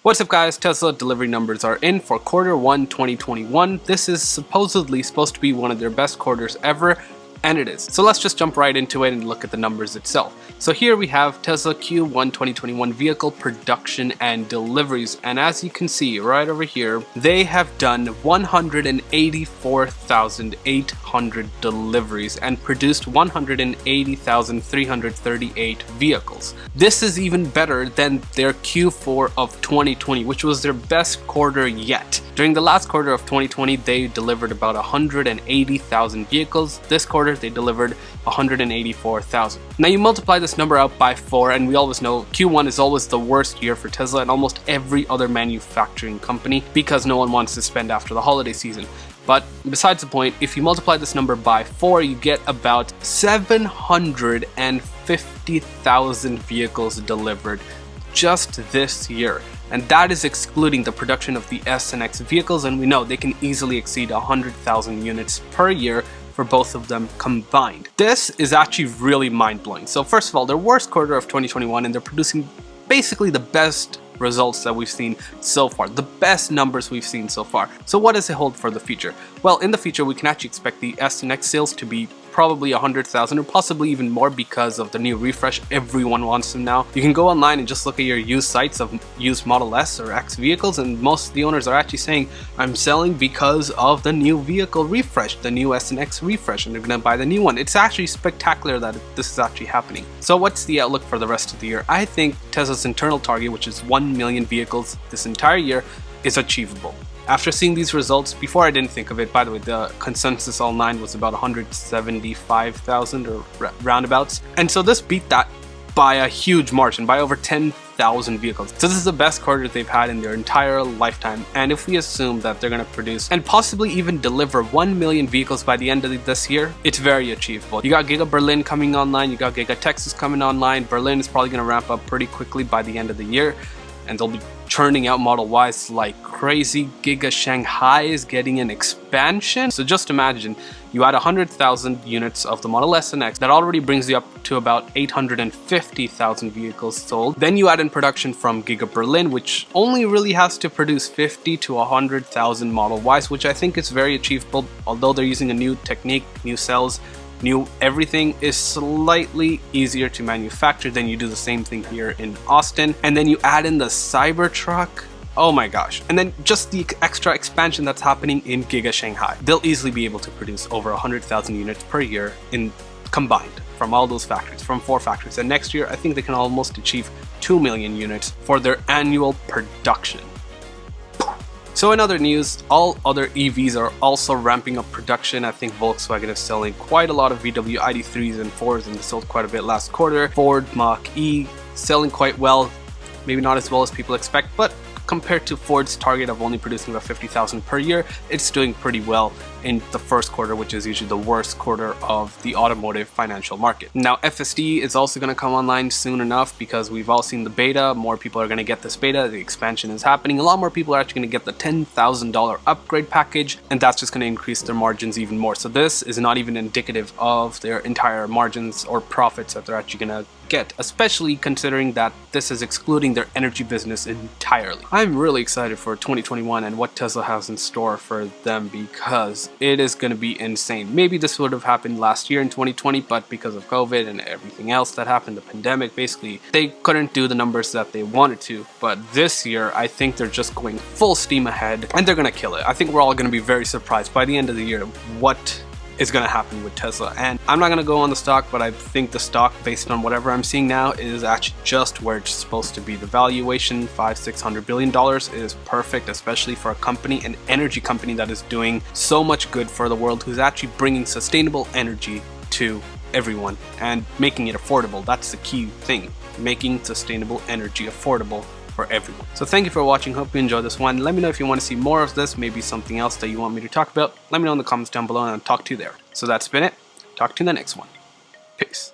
What's up guys, Tesla delivery numbers are in for Q1 2021. This is supposedly supposed to be one of their best quarters ever, and it is. So let's just jump right into it and look at the numbers itself. So here we have Tesla Q1 2021 vehicle production and deliveries, and as you can see right over here, they have done 184,800 deliveries and produced 180,338 vehicles. This is even better than their Q4 of 2020, which was their best quarter yet. During the last quarter of 2020, they delivered about 180,000 vehicles. This quarter, they delivered 184,000. Now you multiply this number out by 4, and we always know Q1 is always the worst year for Tesla and almost every other manufacturing company because no one wants to spend after the holiday season. But besides the point, if you multiply this number by 4, you get about 750,000 vehicles delivered just this year. And that is excluding the production of the S and X vehicles, and we know they can easily exceed 100,000 units per year for both of them combined. This is actually really mind-blowing. So first of all, their worst quarter of 2021, and they're producing basically the best results that we've seen so far, the best numbers we've seen so far. So what does it hold for the future? Well, in the future, we can actually expect the S and X sales to be probably 100,000 or possibly even more because of the new refresh. Everyone wants them now. You can go online and just look at your used sites of used Model S or X vehicles, and most of the owners are actually saying, I'm selling because of the new vehicle refresh, the new S and X refresh, and they're gonna buy the new one. It's actually spectacular that this is actually happening. So what's the outlook for the rest of the year? I think Tesla's internal target, which is 1 million vehicles this entire year, is achievable. After seeing these results, before I didn't think of it, by the way, the consensus online was about 175,000 or roundabouts. And so this beat that by a huge margin, by over 10,000 vehicles. So this is the best quarter they've had in their entire lifetime. And if we assume that they're going to produce and possibly even deliver 1 million vehicles by the end of this year, it's very achievable. You got Giga Berlin coming online, you got Giga Texas coming online. Berlin is probably going to ramp up pretty quickly by the end of the year, and they'll be churning out Model Ys like crazy. Giga Shanghai is getting an expansion. So just imagine you add 100,000 units of the Model S and X, that already brings you up to about 850,000 vehicles sold. Then you add in production from Giga Berlin, which only really has to produce 50 to 100,000 Model Ys, which I think is very achievable, although they're using a new technique, new cells, everything is slightly easier to manufacture. Then you do the same thing here in Austin, and then you add in the cybertruck. Oh my gosh. And then just the extra expansion that's happening in Giga Shanghai. They'll easily be able to produce over 100,000 units per year in combined from all those factories, from 4 factories. And next year, I think they can almost achieve 2 million units for their annual production. So in other news, all other EVs are also ramping up production. I think Volkswagen is selling quite a lot of VW ID3s and 4s, and they sold quite a bit last quarter. Ford Mach-E selling quite well, maybe not as well as people expect, but compared to Ford's target of only producing about 50,000 per year, it's doing pretty well in the first quarter, which is usually the worst quarter of the automotive financial market. Now FSD is also going to come online soon enough because we've all seen the beta. More people are going to get this beta. The expansion is happening. A lot more people are actually going to get the $10,000 upgrade package, and that's just going to increase their margins even more. So this is not even indicative of their entire margins or profits that they're actually going to get, especially considering that this is excluding their energy business entirely. I'm really excited for 2021 and what Tesla has in store for them, because it is going to be insane. Maybe this would have happened last year in 2020, but because of COVID and everything else that happened, the pandemic, basically they couldn't do the numbers that they wanted to. But this year, I think they're just going full steam ahead and they're going to kill it. I think we're all going to be very surprised by the end of the year what is going to happen with Tesla. And I'm not going to go on the stock, but I think the stock, based on whatever I'm seeing now, is actually just where it's supposed to be. The valuation, $500–600 billion, is perfect, especially for a company, an energy company that is doing so much good for the world, who's actually bringing sustainable energy to everyone and making it affordable. That's the key thing, making sustainable energy affordable for everyone. So thank you for watching. Hope you enjoyed this one. Let me know if you want to see more of this, maybe something else that you want me to talk about. Let me know in the comments down below and I'll talk to you there. So that's been it. Talk to you in the next one. Peace.